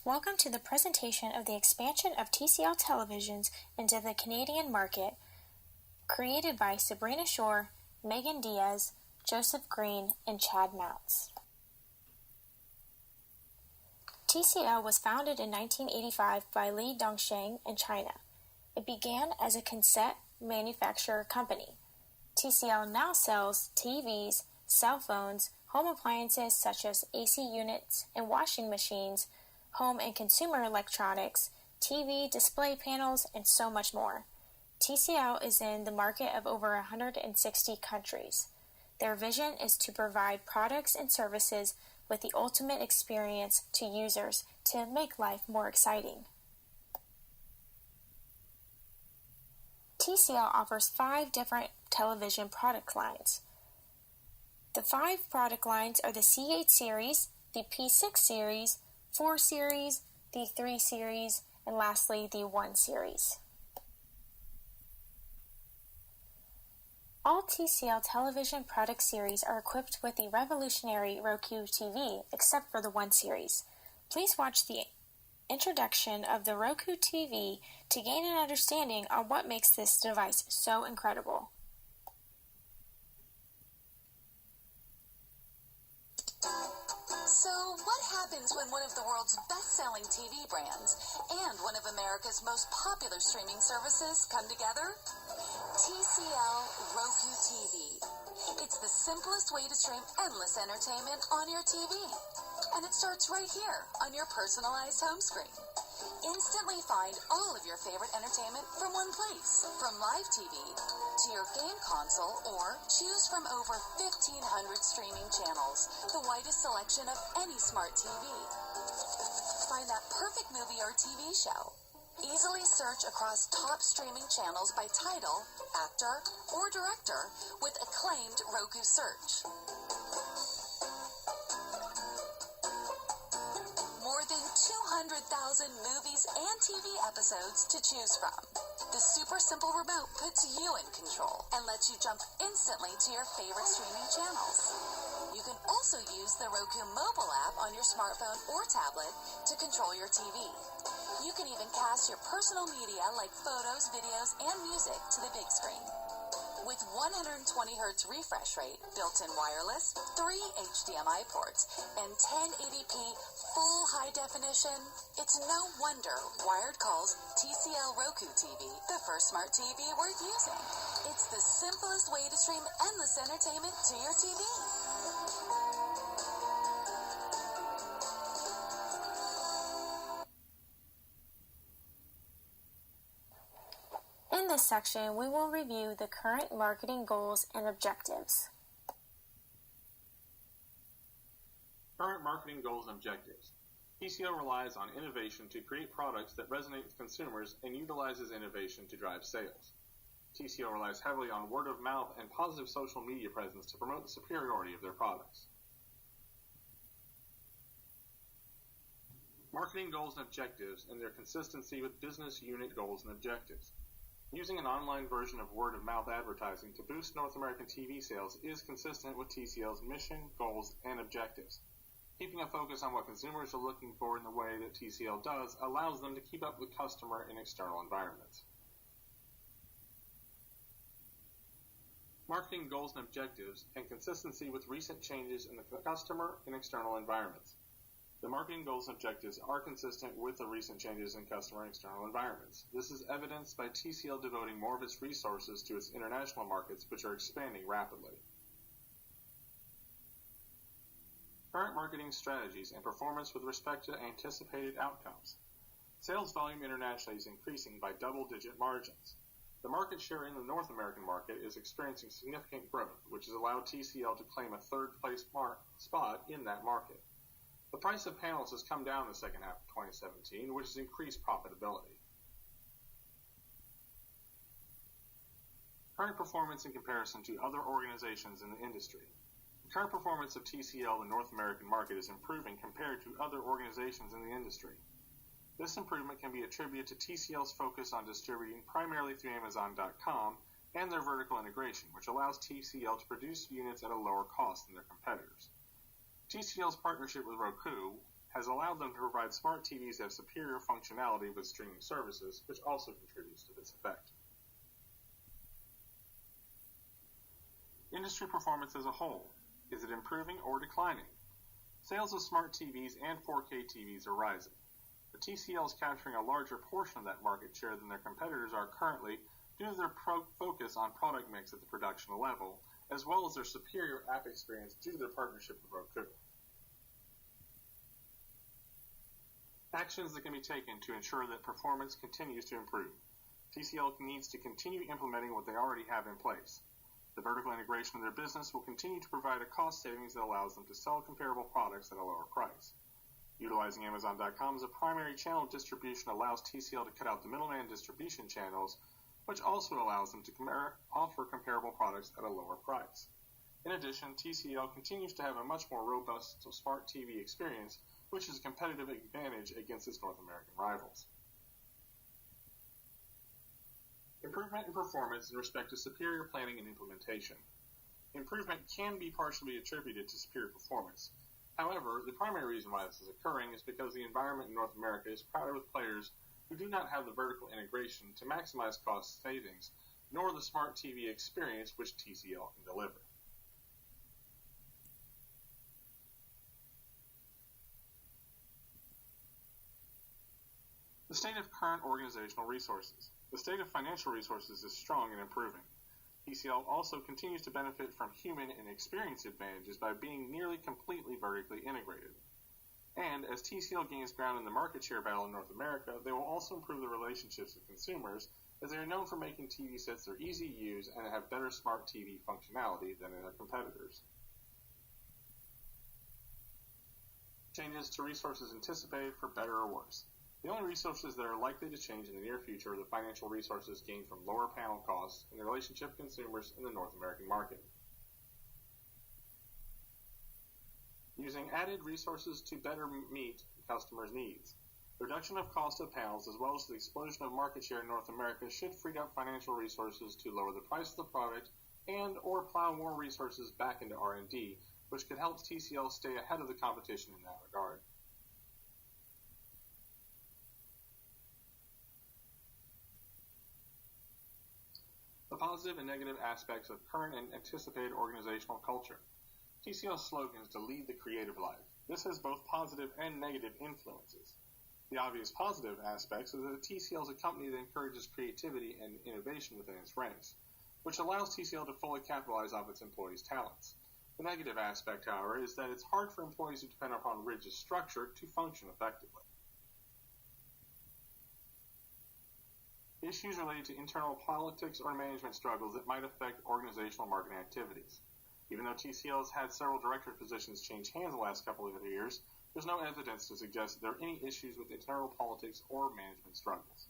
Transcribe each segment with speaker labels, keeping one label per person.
Speaker 1: Welcome to the presentation of the expansion of TCL televisions into the Canadian market, created by Sabrina Shore, Megan Diaz, Joseph Greene, and Chad Mountz. TCL was founded in 1985 by Li Dongsheng in China. It began as a cassette manufacturer company. TCL now sells TVs, cell phones, home appliances such as AC units and washing machines, home and consumer electronics, TV, display panels, and so much more. TCL is in the market of over 160 countries. Their vision is to provide products and services with the ultimate experience to users to make life more exciting. TCL offers 5 different television product lines. The 5 product lines are the C8 series, the P6 series, 4 series, the 3 series, and lastly the 1 series. All TCL television product series are equipped with the revolutionary Roku TV, except for the 1 series. Please watch the introduction of the Roku TV to gain an understanding on what makes this device so incredible.
Speaker 2: So, what happens when one of the world's best-selling TV brands and one of America's most popular streaming services come together? TCL Roku TV. It's the simplest way to stream endless entertainment on your TV. And it starts right here on your personalized home screen. Instantly find all of your favorite entertainment from one place, from live TV to your game console, or choose from over 1,500 streaming channels, the widest selection of any smart TV. Find that perfect movie or TV show. Easily search across top streaming channels by title, actor, or director with acclaimed Roku search. More than 200,000 movies and TV episodes to choose from. The super simple remote puts you in control and lets you jump instantly to your favorite streaming channels. You can also use the Roku mobile app on your smartphone or tablet to control your TV. You can even cast your personal media like photos, videos, and music to the big screen. With 120 Hz refresh rate, built-in wireless, 3 HDMI ports, and 1080p full high definition, it's no wonder Wired calls TCL Roku TV the first smart TV worth using. It's the simplest way to stream endless entertainment to your TV.
Speaker 1: In this section, we will review the current marketing goals and objectives.
Speaker 3: Current marketing goals and objectives. TCL relies on innovation to create products that resonate with consumers and utilizes innovation to drive sales. TCL relies heavily on word of mouth and positive social media presence to promote the superiority of their products. Marketing goals and objectives and their consistency with business unit goals and objectives. Using an online version of word-of-mouth advertising to boost North American TV sales is consistent with TCL's mission, goals, and objectives. Keeping a focus on what consumers are looking for in the way that TCL does allows them to keep up with customer in external environments. Marketing goals and objectives and consistency with recent changes in the customer and external environments. The marketing goals and objectives are consistent with the recent changes in customer and external environments. This is evidenced by TCL devoting more of its resources to its international markets, which are expanding rapidly. Current marketing strategies and performance with respect to anticipated outcomes. Sales volume internationally is increasing by double-digit margins. The market share in the North American market is experiencing significant growth, which has allowed TCL to claim a third-place spot in that market. The price of panels has come down in the second half of 2017, which has increased profitability. Current performance in comparison to other organizations in the industry. The current performance of TCL in the North American market is improving compared to other organizations in the industry. This improvement can be attributed to TCL's focus on distributing primarily through Amazon.com and their vertical integration, which allows TCL to produce units at a lower cost than their competitors. TCL's partnership with Roku has allowed them to provide smart TVs that have superior functionality with streaming services, which also contributes to this effect. Industry performance as a whole. Is it improving or declining? Sales of smart TVs and 4K TVs are rising. But TCL is capturing a larger portion of that market share than their competitors are currently due to their focus on product mix at the production level, as well as their superior app experience due to their partnership with Roku. Actions that can be taken to ensure that performance continues to improve. TCL needs to continue implementing what they already have in place. The vertical integration of their business will continue to provide a cost savings that allows them to sell comparable products at a lower price. Utilizing Amazon.com as a primary channel of distribution allows TCL to cut out the middleman distribution channels, which also allows them to offer comparable products at a lower price. In addition, TCL continues to have a much more robust smart TV experience, which is a competitive advantage against its North American rivals. Improvement in performance in respect to superior planning and implementation. Improvement can be partially attributed to superior performance. However, the primary reason why this is occurring is because the environment in North America is crowded with players who do not have the vertical integration to maximize cost savings, nor the smart TV experience which TCL can deliver. The state of current organizational resources. The state of financial resources is strong and improving. TCL also continues to benefit from human and experience advantages by being nearly completely vertically integrated. And as TCL gains ground in the market share battle in North America, they will also improve the relationships with consumers, as they are known for making TV sets that are easy to use and have better smart TV functionality than their competitors. Changes to resources anticipated for better or worse. The only resources that are likely to change in the near future are the financial resources gained from lower panel costs and the relationship with consumers in the North American market. Using added resources to better meet customers' needs. The reduction of cost of panels, as well as the explosion of market share in North America, should free up financial resources to lower the price of the product and or plow more resources back into R&D, which could help TCL stay ahead of the competition in that regard. The positive and negative aspects of current and anticipated organizational culture. TCL's slogan is to lead the creative life. This has both positive and negative influences. The obvious positive aspects are that TCL is a company that encourages creativity and innovation within its ranks, which allows TCL to fully capitalize off its employees' talents. The negative aspect, however, is that it's hard for employees who depend upon rigid structure to function effectively. Issues related to internal politics or management struggles that might affect organizational marketing activities. Even though TCL has had several director positions change hands the last couple of years, there's no evidence to suggest that there are any issues with internal politics or management struggles.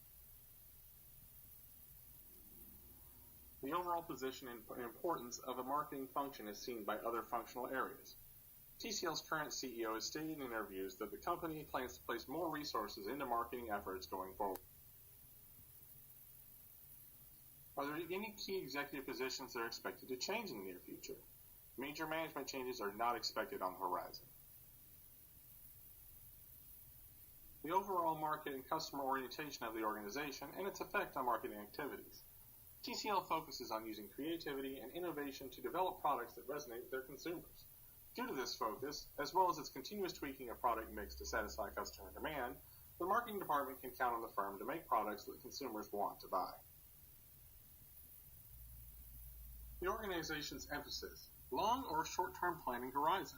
Speaker 3: The overall position and importance of a marketing function is seen by other functional areas. TCL's current CEO has stated in interviews that the company plans to place more resources into marketing efforts going forward. Are there any key executive positions that are expected to change in the near future? Major management changes are not expected on the horizon. The overall market and customer orientation of the organization and its effect on marketing activities. TCL focuses on using creativity and innovation to develop products that resonate with their consumers. Due to this focus, as well as its continuous tweaking of product mix to satisfy customer demand, the marketing department can count on the firm to make products that consumers want to buy. The organization's emphasis, long or short-term planning horizon.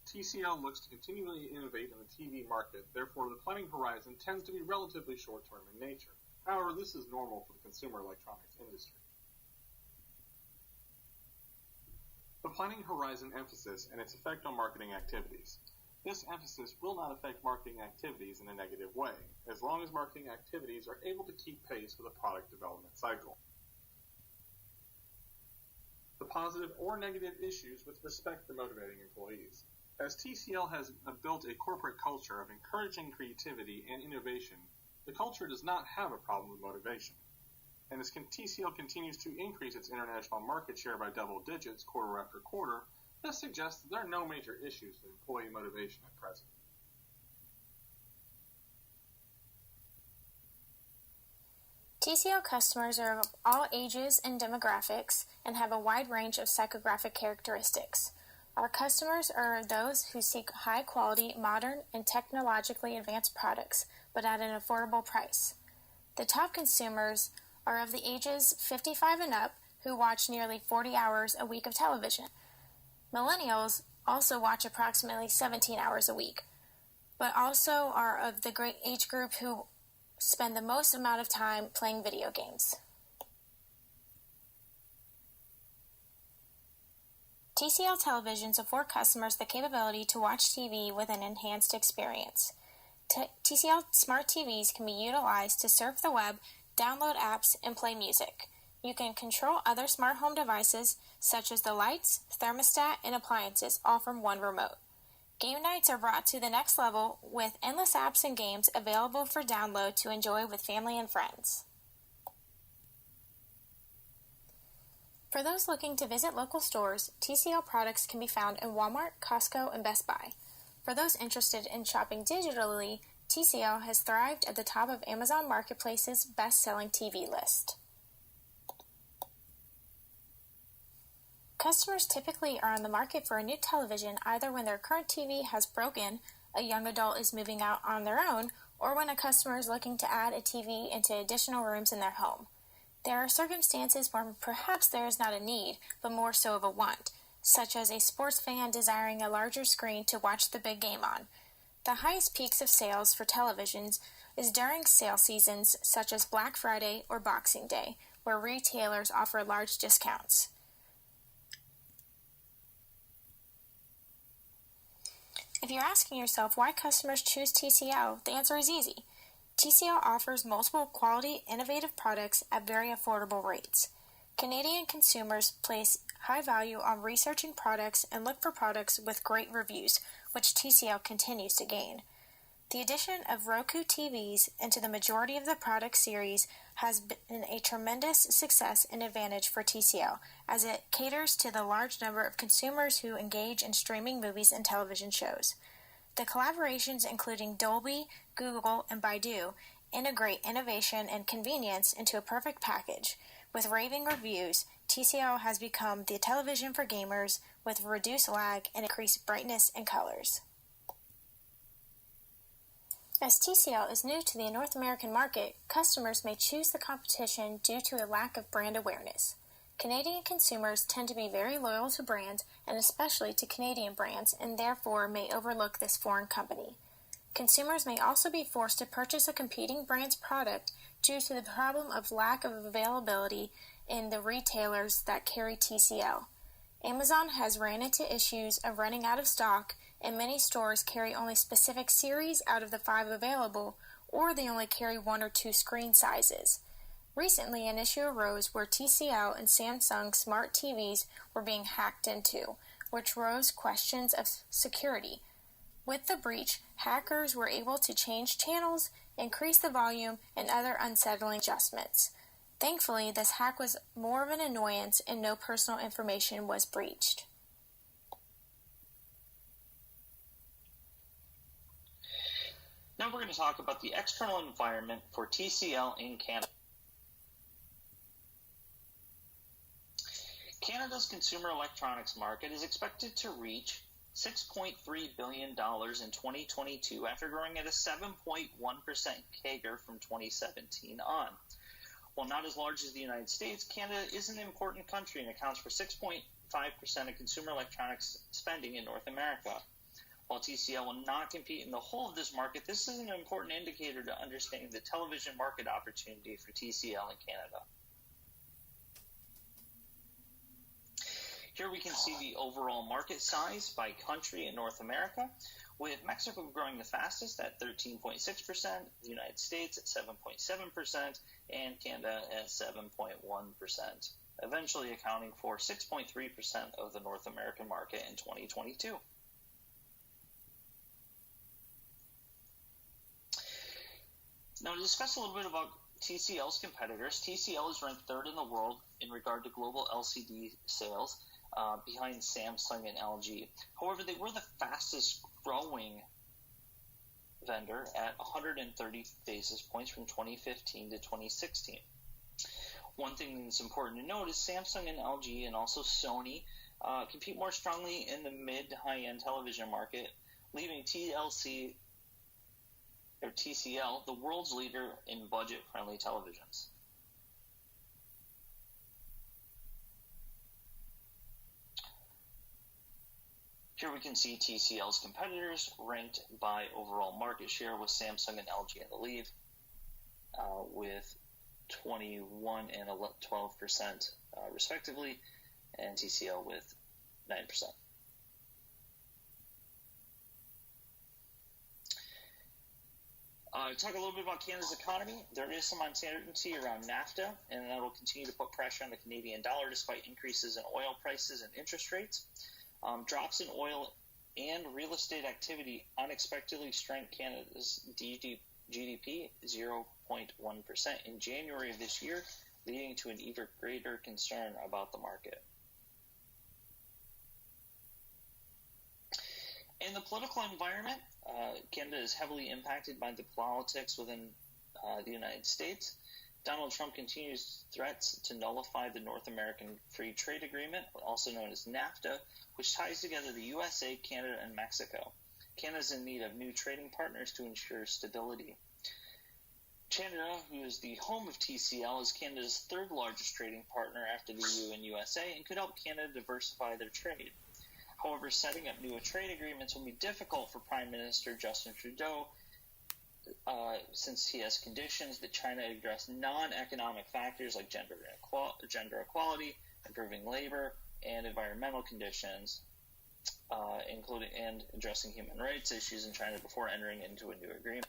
Speaker 3: TCL looks to continually innovate in the TV market, therefore the planning horizon tends to be relatively short-term in nature. However, this is normal for the consumer electronics industry. The planning horizon emphasis and its effect on marketing activities. This emphasis will not affect marketing activities in a negative way, as long as marketing activities are able to keep pace with the product development cycle. The positive or negative issues with respect to motivating employees. As TCL has built a corporate culture of encouraging creativity and innovation, the culture does not have a problem with motivation. And as TCL continues to increase its international market share by double digits quarter after quarter, this suggests that there are no major issues with employee motivation at present.
Speaker 1: TCL customers are of all ages and demographics and have a wide range of psychographic characteristics. Our customers are those who seek high-quality, modern, and technologically advanced products, but at an affordable price. The top consumers are of the ages 55 and up, who watch nearly 40 hours a week of television. Millennials also watch approximately 17 hours a week, but also are of the great age group who spend the most amount of time playing video games. TCL televisions afford customers the capability to watch TV with an enhanced experience. TCL smart TVs can be utilized to surf the web, download apps, and play music. You can control other smart home devices such as the lights, thermostat, and appliances, all from one remote. Game nights are brought to the next level with endless apps and games available for download to enjoy with family and friends. For those looking to visit local stores, TCL products can be found in Walmart, Costco, and Best Buy. For those interested in shopping digitally, TCL has thrived at the top of Amazon Marketplace's best-selling TV list. Customers typically are on the market for a new television either when their current TV has broken, a young adult is moving out on their own, or when a customer is looking to add a TV into additional rooms in their home. There are circumstances where perhaps there is not a need, but more so of a want, such as a sports fan desiring a larger screen to watch the big game on. The highest peaks of sales for televisions is during sale seasons such as Black Friday or Boxing Day, where retailers offer large discounts. If you're asking yourself why customers choose TCL, the answer is easy. TCL offers multiple quality, innovative products at very affordable rates. Canadian consumers place high value on researching products and look for products with great reviews, which TCL continues to gain. The addition of Roku TVs into the majority of the product series has been a tremendous success and advantage for TCL, as it caters to the large number of consumers who engage in streaming movies and television shows. The collaborations including Dolby, Google, and Baidu integrate innovation and convenience into a perfect package. With raving reviews, TCL has become the television for gamers with reduced lag and increased brightness and colors. As TCL is new to the North American market, customers may choose the competition due to a lack of brand awareness. Canadian consumers tend to be very loyal to brands, and especially to Canadian brands, and therefore may overlook this foreign company. Consumers may also be forced to purchase a competing brand's product due to the problem of lack of availability in the retailers that carry TCL. Amazon has ran into issues of running out of stock, and many stores carry only specific series out of the 5 available, or they only carry 1 or 2 screen sizes. Recently, an issue arose where TCL and Samsung smart TVs were being hacked into, which rose questions of security. With the breach, hackers were able to change channels, increase the volume, and other unsettling adjustments. Thankfully, this hack was more of an annoyance and no personal information was breached.
Speaker 4: Now we're going to talk about the external environment for TCL in Canada. Canada's consumer electronics market is expected to reach $6.3 billion in 2022 after growing at a 7.1% CAGR from 2017 on. While not as large as the United States, Canada is an important country and accounts for 6.5% of consumer electronics spending in North America. While TCL will not compete in the whole of this market, this is an important indicator to understanding the television market opportunity for TCL in Canada. Here we can see the overall market size by country in North America, with Mexico growing the fastest at 13.6%, the United States at 7.7%, and Canada at 7.1%, eventually accounting for 6.3% of the North American market in 2022. Now, to discuss a little bit about TCL's competitors, TCL is ranked 3rd in the world in regard to global LCD sales, behind Samsung and LG. However, they were the fastest growing vendor at 130 basis points from 2015 to 2016. One thing that's important to note is Samsung and LG and also Sony compete more strongly in the mid to high-end television market, leaving TCL the world's leader in budget-friendly televisions. Here we can see TCL's competitors ranked by overall market share, with Samsung and LG in the lead with 21 and 12% respectively, and TCL with 9%. Talk a little bit about Canada's economy. There is some uncertainty around NAFTA, and that will continue to put pressure on the Canadian dollar despite increases in oil prices and interest rates. Drops in oil and real estate activity unexpectedly strengthened Canada's GDP 0.1% in January of this year, leading to an even greater concern about the market. In the political environment, Canada is heavily impacted by the politics within the United States. Donald Trump continues threats to nullify the North American Free Trade Agreement, also known as NAFTA, which ties together the USA, Canada, and Mexico. Canada is in need of new trading partners to ensure stability. Canada, who is the home of TCL, is Canada's third largest trading partner after the EU and USA, and could help Canada diversify their trade. However, setting up new trade agreements will be difficult for Prime Minister Justin Trudeau, since he has conditions that China address non-economic factors like gender equality, improving labor, and environmental conditions, including and addressing human rights issues in China before entering into a new agreement.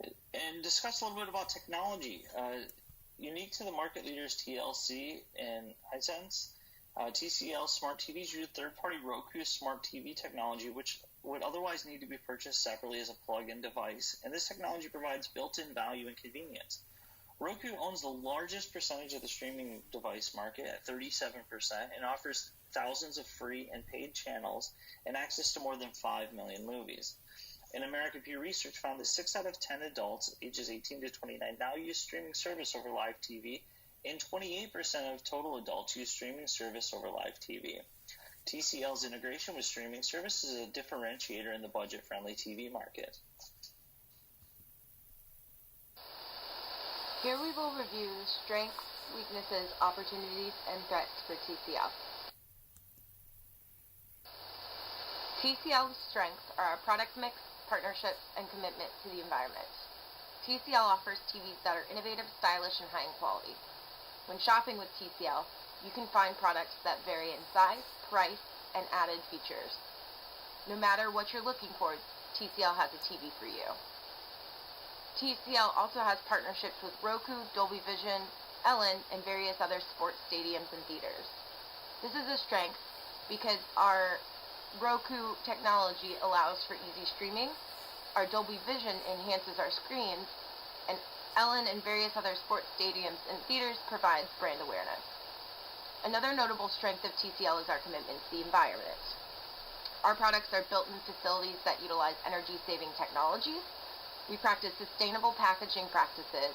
Speaker 4: And discuss a little bit about technology. Unique to the market leaders TLC and Hisense, TCL smart TVs use third-party Roku smart TV technology, which would otherwise need to be purchased separately as a plug-in device, and this technology provides built-in value and convenience. Roku owns the largest percentage of the streaming device market at 37% and offers thousands of free and paid channels and access to more than 5 million movies. In American Pew Research found that 6 out of 10 adults ages 18 to 29 now use streaming service over live TV, and 28% of total adults use streaming service over live TV. TCL's integration with streaming service is a differentiator in the budget-friendly TV market.
Speaker 5: Here we will review strengths, weaknesses, opportunities, and threats for TCL. TCL's strengths are our product mix, partnerships, and commitment to the environment. TCL offers TVs that are innovative, stylish, and high in quality. When shopping with TCL, you can find products that vary in size, price, and added features. No matter what you're looking for, TCL has a TV for you. TCL also has partnerships with Roku, Dolby Vision, Ellen, and various other sports stadiums and theaters. This is a strength because our Roku technology allows for easy streaming, our Dolby Vision enhances our screens, and Ellen and various other sports stadiums and theaters provides brand awareness. Another notable strength of TCL is our commitment to the environment. Our products are built in facilities that utilize energy-saving technologies. We practice sustainable packaging practices,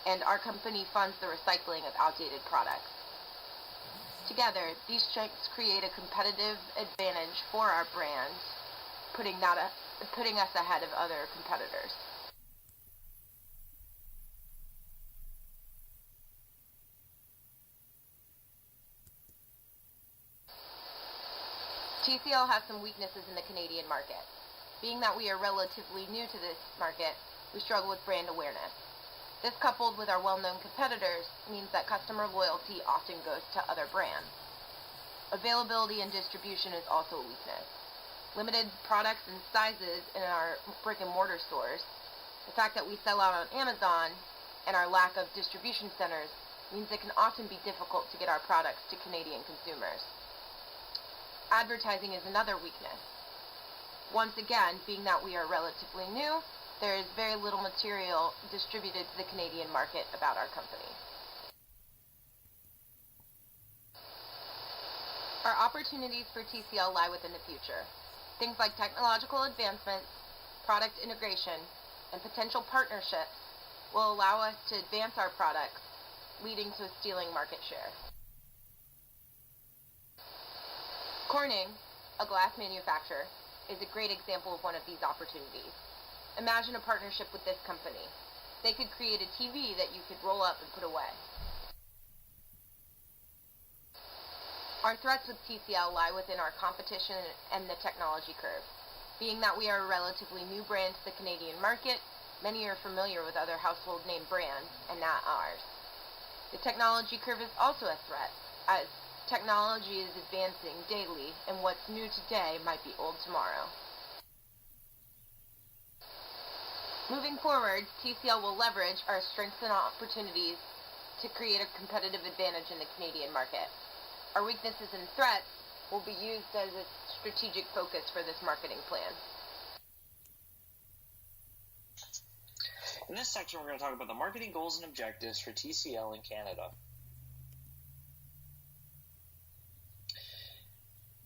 Speaker 5: and our company funds the recycling of outdated products. Together, these strengths create a competitive advantage for our brand, putting us ahead of other competitors. TCL has some weaknesses in the Canadian market. Being that we are relatively new to this market, we struggle with brand awareness. This, coupled with our well-known competitors, means that customer loyalty often goes to other brands. Availability and distribution is also a weakness. Limited products and sizes in our brick-and-mortar stores, the fact that we sell out on Amazon, and our lack of distribution centers means it can often be difficult to get our products to Canadian consumers. Advertising is another weakness. Once again, being that we are relatively new, there is very little material distributed to the Canadian market about our company. Our opportunities for TCL lie within the future. Things like technological advancements, product integration, and potential partnerships will allow us to advance our products, leading to a stealing market share. Corning, a glass manufacturer, is a great example of one of these opportunities. Imagine a partnership with this company. They could create a TV that you could roll up and put away. Our threats with TCL lie within our competition and the technology curve. Being that we are a relatively new brand to the Canadian market, many are familiar with other household name brands, and not ours. The technology curve is also a threat, as technology is advancing daily, and what's new today might be old tomorrow. Moving forward, TCL will leverage our strengths and opportunities to create a competitive advantage in the Canadian market. Our weaknesses and threats will be used as a strategic focus for this marketing plan.
Speaker 4: In this section, we're going to talk about the marketing goals and objectives for TCL in Canada.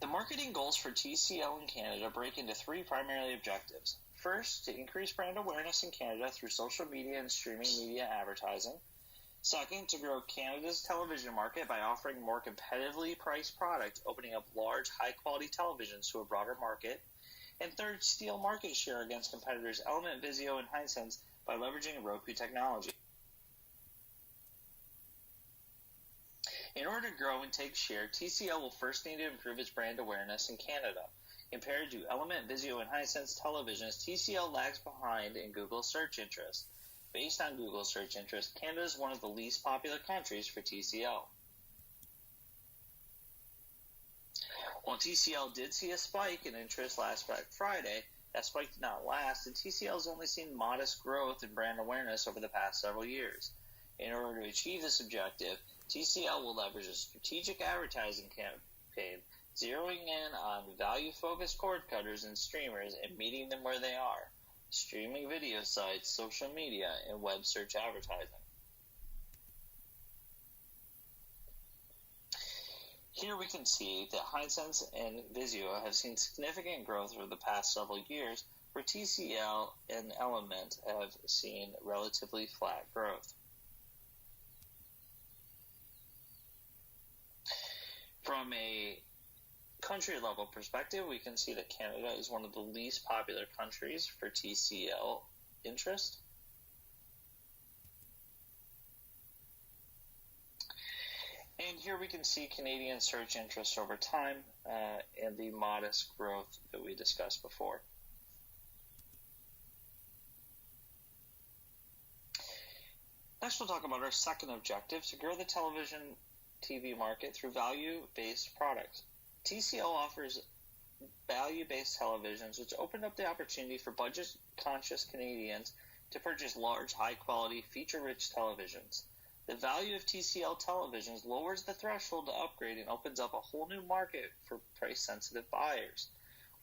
Speaker 4: The marketing goals for TCL in Canada break into three primary objectives. First, to increase brand awareness in Canada through social media and streaming media advertising. Second, to grow Canada's television market by offering more competitively priced product, opening up large, high-quality televisions to a broader market. And third, steal market share against competitors Element, Vizio, and Hisense by leveraging Roku technology. In order to grow and take share, TCL will first need to improve its brand awareness in Canada. Compared to Element, Vizio, and Hisense televisions, TCL lags behind in Google search interest. Based on Google search interest, Canada is one of the least popular countries for TCL. While TCL did see a spike in interest last Black Friday, that spike did not last, and TCL has only seen modest growth in brand awareness over the past several years. In order to achieve this objective, TCL will leverage a strategic advertising campaign, zeroing in on value-focused cord cutters and streamers and meeting them where they are: streaming video sites, social media, and web search advertising. Here we can see that Hisense and Vizio have seen significant growth over the past several years, where TCL and Element have seen relatively flat growth. From a country-level perspective, we can see that Canada is one of the least popular countries for TCL interest. And here we can see Canadian search interest over time and the modest growth that we discussed before. Next, we'll talk about our second objective: to grow the television TV market through value-based products. TCL offers value-based televisions, which open up the opportunity for budget-conscious Canadians to purchase large, high-quality, feature-rich televisions. The value of TCL televisions lowers the threshold to upgrade and opens up a whole new market for price-sensitive buyers.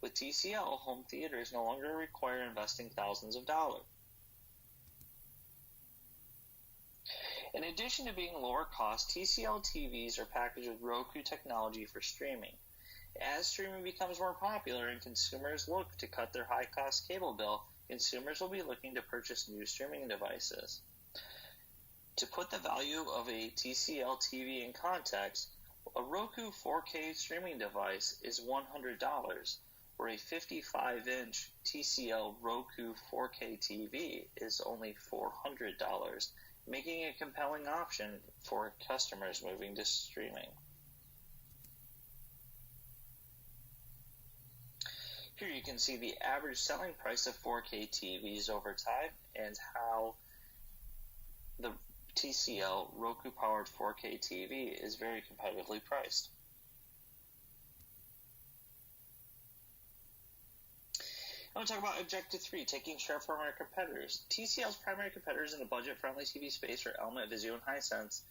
Speaker 4: With TCL, home theaters no longer require investing thousands of dollars. In addition to being lower cost, TCL TVs are packaged with Roku technology for streaming. As streaming becomes more popular and consumers look to cut their high-cost cable bill, consumers will be looking to purchase new streaming devices. To put the value of a TCL TV in context, a Roku 4K streaming device is $100, where a 55-inch TCL Roku 4K TV is only $400, making a compelling option for customers moving to streaming. Here you can see the average selling price of 4K TVs over time and how the TCL Roku-powered 4K TV is very competitively priced. I want to talk about Objective 3, taking share from our competitors. TCL's primary competitors in the budget-friendly TV space are Element, Vizio, and Hisense.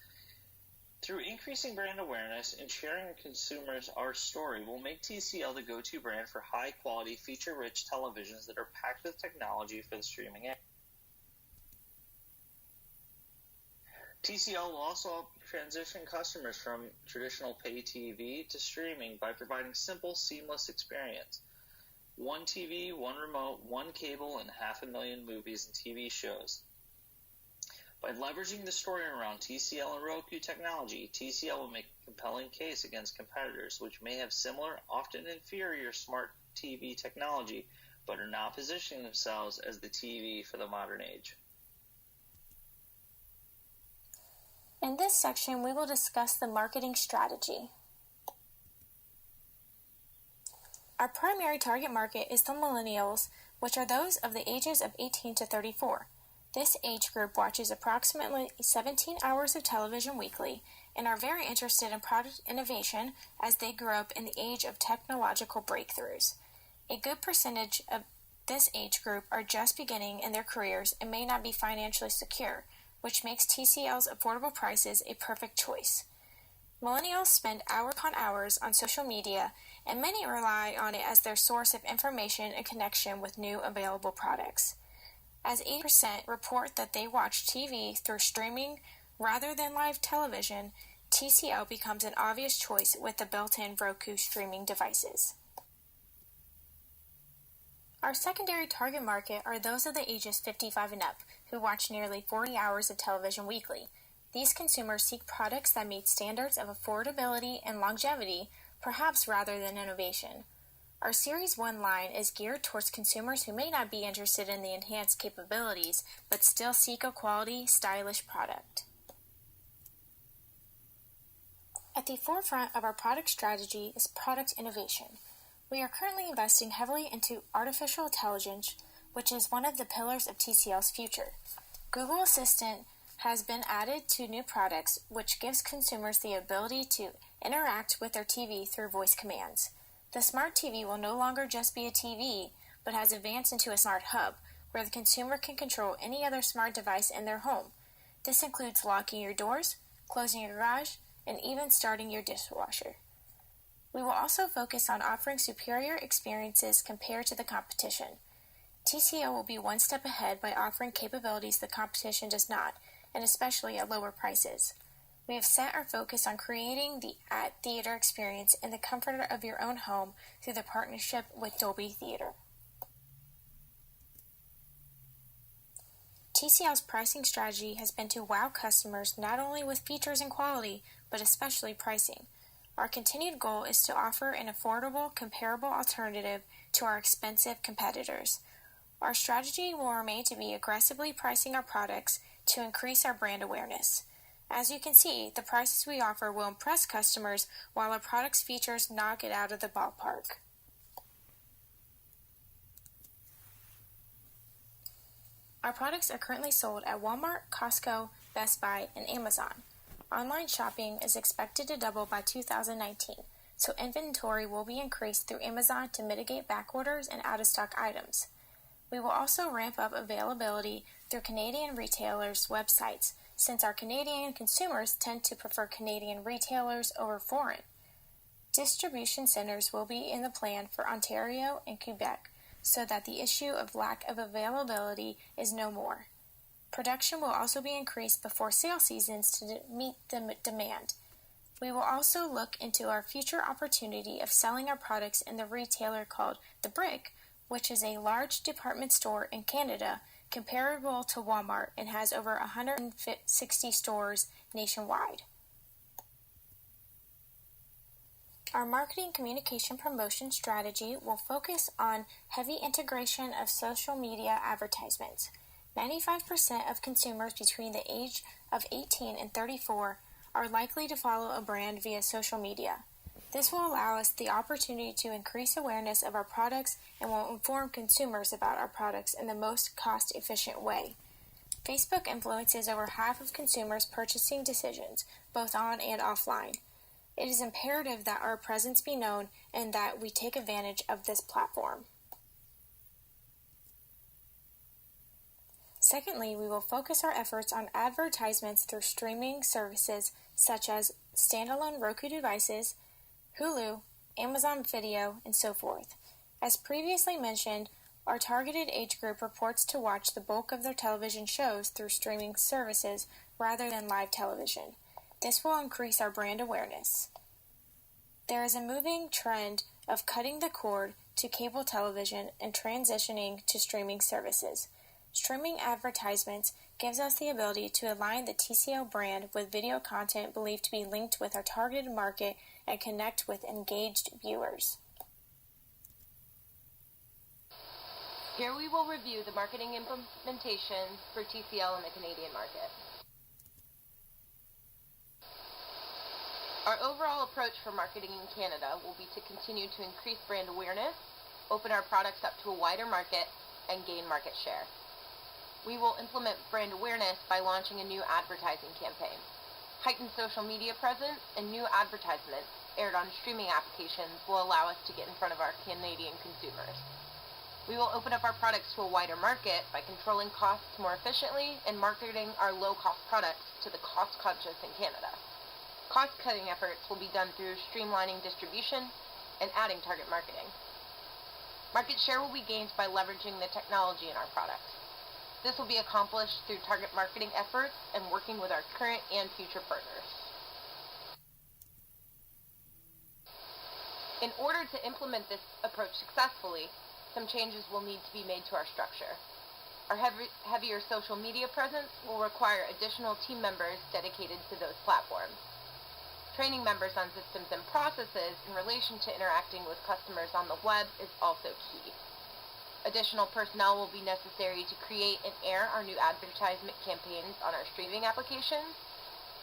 Speaker 4: Through increasing brand awareness and sharing with consumers our story will make TCL the go-to brand for high-quality, feature-rich televisions that are packed with technology for the streaming age. TCL will also transition customers from traditional pay TV to streaming by providing simple, seamless experience. One TV, one remote, one cable, and 500,000 movies and TV shows. By leveraging the story around TCL and Roku technology, TCL will make a compelling case against competitors which may have similar, often inferior smart TV technology, but are now positioning themselves as the TV for the modern age.
Speaker 1: In this section, we will discuss the marketing strategy. Our primary target market is the millennials, which are those of the ages of 18 to 34. This age group watches approximately 17 hours of television weekly and are very interested in product innovation as they grow up in the age of technological breakthroughs. A good percentage of this age group are just beginning in their careers and may not be financially secure, which makes TCL's affordable prices a perfect choice. Millennials spend hours upon hours on social media, and many rely on it as their source of information and connection with new available products. As 80% report that they watch TV through streaming rather than live television, TCL becomes an obvious choice with the built-in Roku streaming devices. Our secondary target market are those of the ages 55 and up, who watch nearly 40 hours of television weekly. These consumers seek products that meet standards of affordability and longevity, perhaps rather than innovation. Our Series 1 line is geared towards consumers who may not be interested in the enhanced capabilities, but still seek a quality, stylish product. At the forefront of our product strategy is product innovation. We are currently investing heavily into artificial intelligence, which is one of the pillars of TCL's future. Google Assistant has been added to new products, which gives consumers the ability to interact with their TV through voice commands. The smart TV will no longer just be a TV, but has advanced into a smart hub, where the consumer can control any other smart device in their home. This includes locking your doors, closing your garage, and even starting your dishwasher. We will also focus on offering superior experiences compared to the competition. TCL will be one step ahead by offering capabilities the competition does not, and especially at lower prices. We have set our focus on creating the at-theater experience in the comfort of your own home through the partnership with Dolby Theater. TCL's pricing strategy has been to wow customers not only with features and quality, but especially pricing. Our continued goal is to offer an affordable, comparable alternative to our expensive competitors. Our strategy will remain to be aggressively pricing our products to increase our brand awareness. As you can see, the prices we offer will impress customers while our product's features knock it out of the ballpark. Our products are currently sold at Walmart, Costco, Best Buy, and Amazon. Online shopping is expected to double by 2019, so inventory will be increased through Amazon to mitigate back orders and out-of-stock items. We will also ramp up availability through Canadian retailers' websites, since our Canadian consumers tend to prefer Canadian retailers over foreign. Distribution centers will be in the plan for Ontario and Quebec, so that the issue of lack of availability is no more. Production will also be increased before sale seasons to meet the demand. We will also look into our future opportunity of selling our products in the retailer called The Brick, which is a large department store in Canada comparable to Walmart and has over 160 stores nationwide. Our marketing communication promotion strategy will focus on heavy integration of social media advertisements. 95% of consumers between the age of 18 and 34 are likely to follow a brand via social media. This will allow us the opportunity to increase awareness of our products and will inform consumers about our products in the most cost-efficient way. Facebook influences over half of consumers' purchasing decisions, both on and offline. It is imperative that our presence be known and that we take advantage of this platform. Secondly, we will focus our efforts on advertisements through streaming services such as standalone Roku devices, Hulu, Amazon Video, and so forth. As previously mentioned, our targeted age group reports to watch the bulk of their television shows through streaming services rather than live television. This will increase our brand awareness. There is a moving trend of cutting the cord to cable television and transitioning to streaming services. Streaming advertisements gives us the ability to align the TCL brand with video content believed to be linked with our targeted market and connect with engaged viewers.
Speaker 5: Here we will review the marketing implementation for TCL in the Canadian market. Our overall approach for marketing in Canada will be to continue to increase brand awareness, open our products up to a wider market, and gain market share. We will implement brand awareness by launching a new advertising campaign. Heightened social media presence and new advertisements aired on streaming applications will allow us to get in front of our Canadian consumers. We will open up our products to a wider market by controlling costs more efficiently and marketing our low-cost products to the cost-conscious in Canada. Cost-cutting efforts will be done through streamlining distribution and adding target marketing. Market share will be gained by leveraging the technology in our products. This will be accomplished through target marketing efforts and working with our current and future partners. In order to implement this approach successfully, some changes will need to be made to our structure. Our heavier social media presence will require additional team members dedicated to those platforms. Training members on systems and processes in relation to interacting with customers on the web is also key. Additional personnel will be necessary to create and air our new advertisement campaigns on our streaming applications,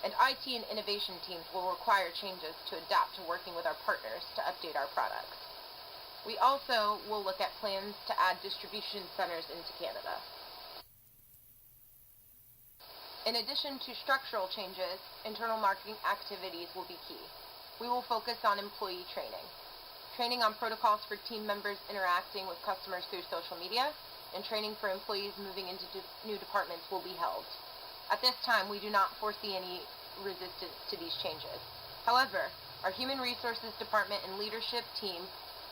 Speaker 5: and IT and innovation teams will require changes to adapt to working with our partners to update our products. We also will look at plans to add distribution centers into Canada. In addition to structural changes, internal marketing activities will be key. We will focus on employee training. Training on protocols for team members interacting with customers through social media, and training for employees moving into new departments will be held. At this time, we do not foresee any resistance to these changes. However, our Human Resources Department and leadership team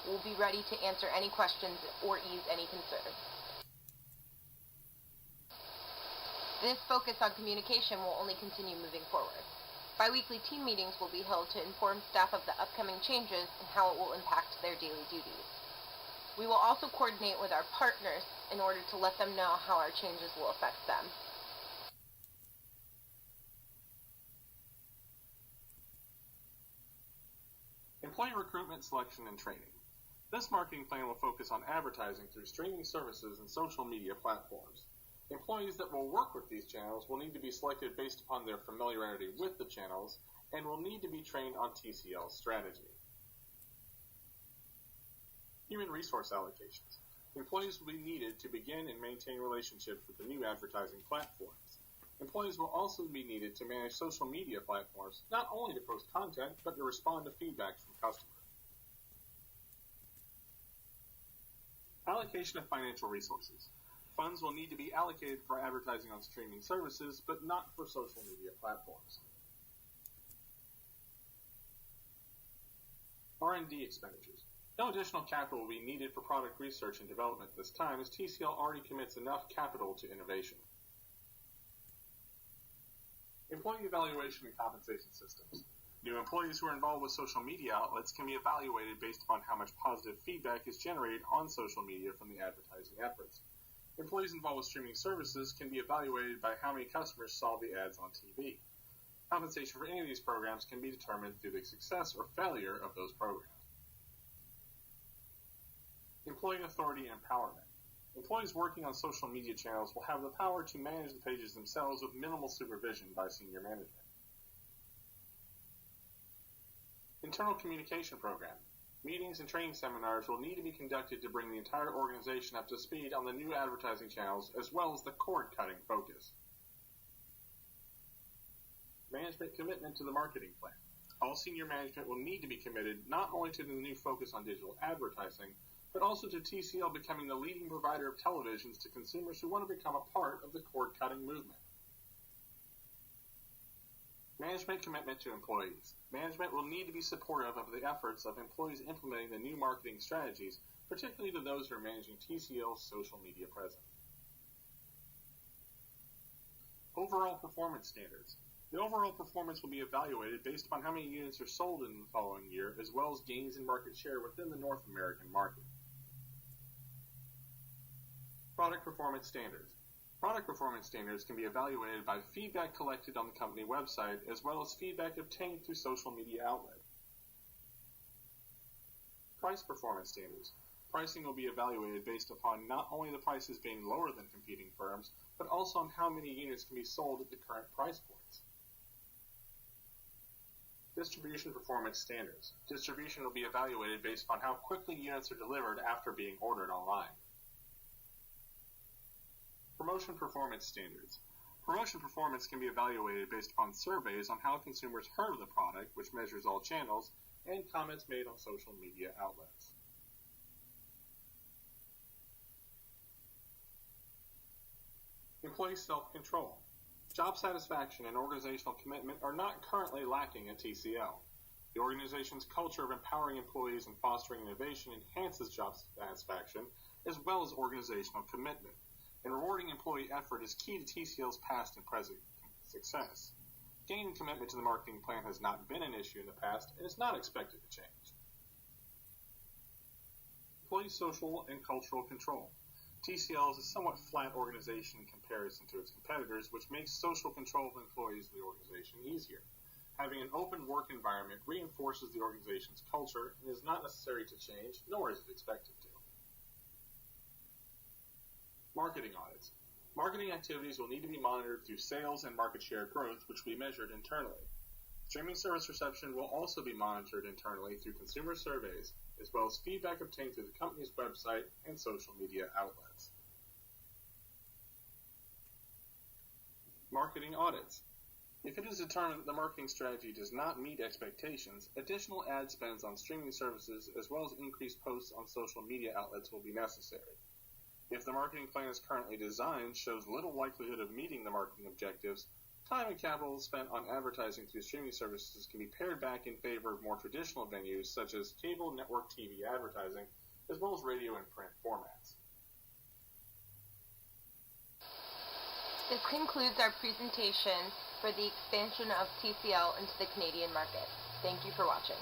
Speaker 5: will be ready to answer any questions or ease any concerns. This focus on communication will only continue moving forward. Bi-weekly team meetings will be held to inform staff of the upcoming changes and how it will impact their daily duties. We will also coordinate with our partners in order to let them know how our changes will affect them.
Speaker 3: Employee recruitment, selection, and training. This marketing plan will focus on advertising through streaming services and social media platforms. Employees that will work with these channels will need to be selected based upon their familiarity with the channels and will need to be trained on TCL's strategy. Human resource allocations. Employees will be needed to begin and maintain relationships with the new advertising platforms. Employees will also be needed to manage social media platforms, not only to post content, but to respond to feedback from customers. Allocation of financial resources. Funds will need to be allocated for advertising on streaming services, but not for social media platforms. R&D expenditures. No additional capital will be needed for product research and development this time, as TCL already commits enough capital to innovation. Employee evaluation and compensation systems. New employees who are involved with social media outlets can be evaluated based upon how much positive feedback is generated on social media from the advertising efforts. Employees involved with streaming services can be evaluated by how many customers saw the ads on TV. Compensation for any of these programs can be determined through the success or failure of those programs. Employee authority and empowerment. Employees working on social media channels will have the power to manage the pages themselves with minimal supervision by senior management. Internal communication program. Meetings and training seminars will need to be conducted to bring the entire organization up to speed on the new advertising channels, as well as the cord-cutting focus. Management commitment to the marketing plan. All senior management will need to be committed not only to the new focus on digital advertising, but also to TCL becoming the leading provider of televisions to consumers who want to become a part of the cord-cutting movement. Management commitment to employees. Management will need to be supportive of the efforts of employees implementing the new marketing strategies, particularly to those who are managing TCL's social media presence. Overall performance standards. The overall performance will be evaluated based upon how many units are sold in the following year, as well as gains in market share within the North American market. Product performance standards. Product performance standards can be evaluated by feedback collected on the company website as well as feedback obtained through social media outlets. Price performance standards. Pricing will be evaluated based upon not only the prices being lower than competing firms, but also on how many units can be sold at the current price points. Distribution performance standards. Distribution will be evaluated based upon how quickly units are delivered after being ordered online. Promotion performance standards. Promotion performance can be evaluated based upon surveys on how consumers heard of the product, which measures all channels, and comments made on social media outlets. Employee self-control. Job satisfaction and organizational commitment are not currently lacking at TCL. The organization's culture of empowering employees and fostering innovation enhances job satisfaction as well as organizational commitment, and rewarding employee effort is key to TCL's past and present success. Gaining commitment to the marketing plan has not been an issue in the past and is not expected to change. Employee social and cultural control. TCL is a somewhat flat organization in comparison to its competitors, which makes social control of employees in the organization easier. Having an open work environment reinforces the organization's culture and is not necessary to change, nor is it expected to. Marketing audits. Marketing activities will need to be monitored through sales and market share growth, which will be measured internally. Streaming service reception will also be monitored internally through consumer surveys, as well as feedback obtained through the company's website and social media outlets. Marketing audits. If it is determined that the marketing strategy does not meet expectations, additional ad spends on streaming services as well as increased posts on social media outlets will be necessary. If the marketing plan as currently designed shows little likelihood of meeting the marketing objectives, time and capital spent on advertising through streaming services can be pared back in favor of more traditional venues such as cable network TV advertising, as well as radio and print formats.
Speaker 5: This concludes our presentation for the expansion of TCL into the Canadian market. Thank you for watching.